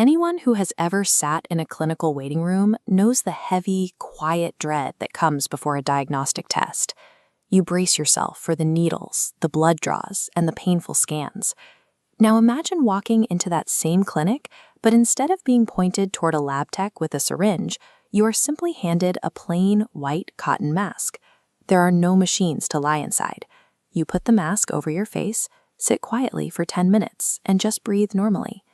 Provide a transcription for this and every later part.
Anyone who has ever sat in a clinical waiting room knows the heavy, quiet dread that comes before a diagnostic test. You brace yourself for the needles, the blood draws, and the painful scans. Now imagine walking into that same clinic, but instead of being pointed toward a lab tech with a syringe, you are simply handed a plain white cotton mask. There are no machines to lie inside. You put the mask over your face, sit quietly for 10 minutes, and just breathe normally.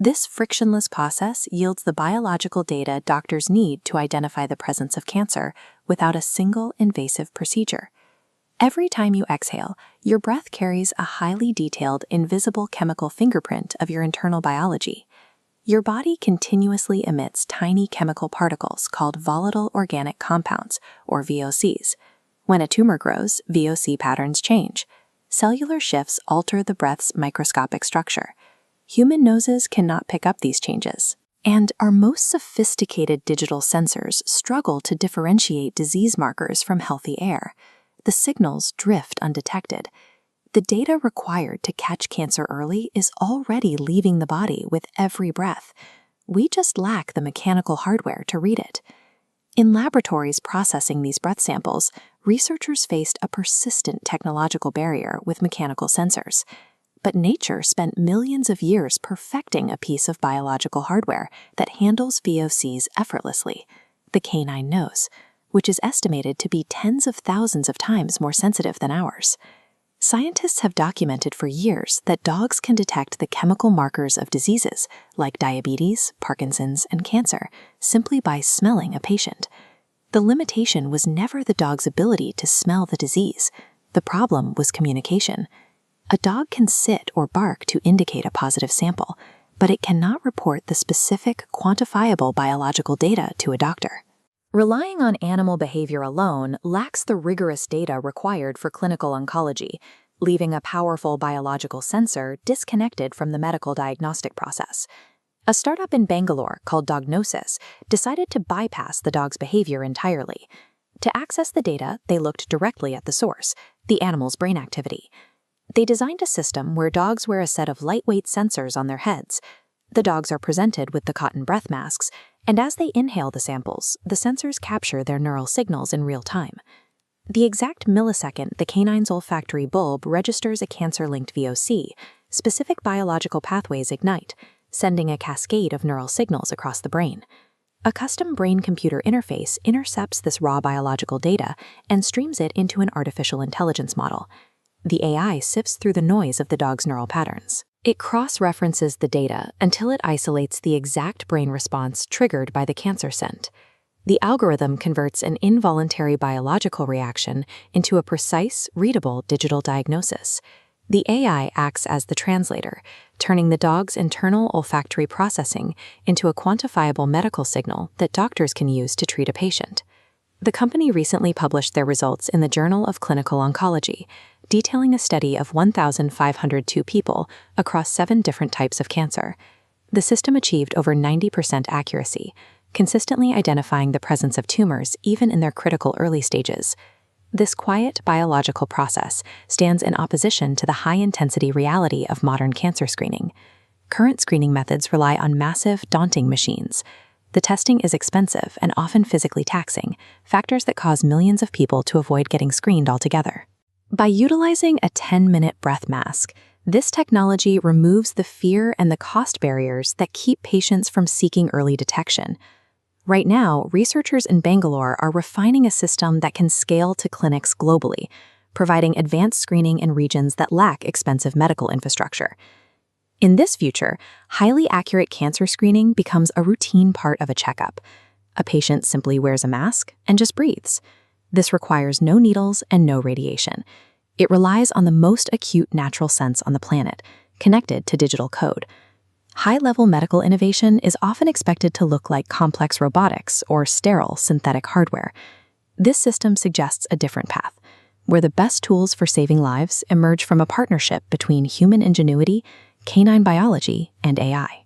This frictionless process yields the biological data doctors need to identify the presence of cancer without a single invasive procedure. Every time you exhale, your breath carries a highly detailed, invisible chemical fingerprint of your internal biology. Your body continuously emits tiny chemical particles called volatile organic compounds, or VOCs. When a tumor grows, VOC patterns change. Cellular shifts alter the breath's microscopic structure. Human noses cannot pick up these changes, and our most sophisticated digital sensors struggle to differentiate disease markers from healthy air. The signals drift undetected. The data required to catch cancer early is already leaving the body with every breath. We just lack the mechanical hardware to read it. In laboratories processing these breath samples, researchers faced a persistent technological barrier with mechanical sensors. But nature spent millions of years perfecting a piece of biological hardware that handles VOCs effortlessly, the canine nose, which is estimated to be tens of thousands of times more sensitive than ours. Scientists have documented for years that dogs can detect the chemical markers of diseases like diabetes, Parkinson's, and cancer simply by smelling a patient. The limitation was never the dog's ability to smell the disease. The problem was communication. A dog can sit or bark to indicate a positive sample, but it cannot report the specific, quantifiable biological data to a doctor. Relying on animal behavior alone lacks the rigorous data required for clinical oncology, leaving a powerful biological sensor disconnected from the medical diagnostic process. A startup in Bangalore called Dognosis decided to bypass the dog's behavior entirely. To access the data, they looked directly at the source, the animal's brain activity. They designed a system where dogs wear a set of lightweight sensors on their heads. The dogs are presented with the cotton breath masks, and as they inhale the samples, the sensors capture their neural signals in real time. The exact millisecond the canine's olfactory bulb registers a cancer-linked VOC, specific biological pathways ignite, sending a cascade of neural signals across the brain. A custom brain-computer interface intercepts this raw biological data and streams it into an artificial intelligence model. The AI sifts through the noise of the dog's neural patterns. It cross-references the data until it isolates the exact brain response triggered by the cancer scent. The algorithm converts an involuntary biological reaction into a precise, readable digital diagnosis. The AI acts as the translator, turning the dog's internal olfactory processing into a quantifiable medical signal that doctors can use to treat a patient. The company recently published their results in the Journal of Clinical Oncology, detailing a study of 1,502 people across 7 different types of cancer. The system achieved over 90% accuracy, consistently identifying the presence of tumors even in their critical early stages. This quiet biological process stands in opposition to the high-intensity reality of modern cancer screening. Current screening methods rely on massive, daunting machines. The testing is expensive and often physically taxing, factors that cause millions of people to avoid getting screened altogether. By utilizing a 10-minute breath mask, this technology removes the fear and the cost barriers that keep patients from seeking early detection. Right now, researchers in Bangalore are refining a system that can scale to clinics globally, providing advanced screening in regions that lack expensive medical infrastructure. In this future, highly accurate cancer screening becomes a routine part of a checkup. A patient simply wears a mask and just breathes. This requires no needles and no radiation. It relies on the most acute natural sense on the planet, connected to digital code. High-level medical innovation is often expected to look like complex robotics or sterile synthetic hardware. This system suggests a different path, where the best tools for saving lives emerge from a partnership between human ingenuity, canine biology, and AI.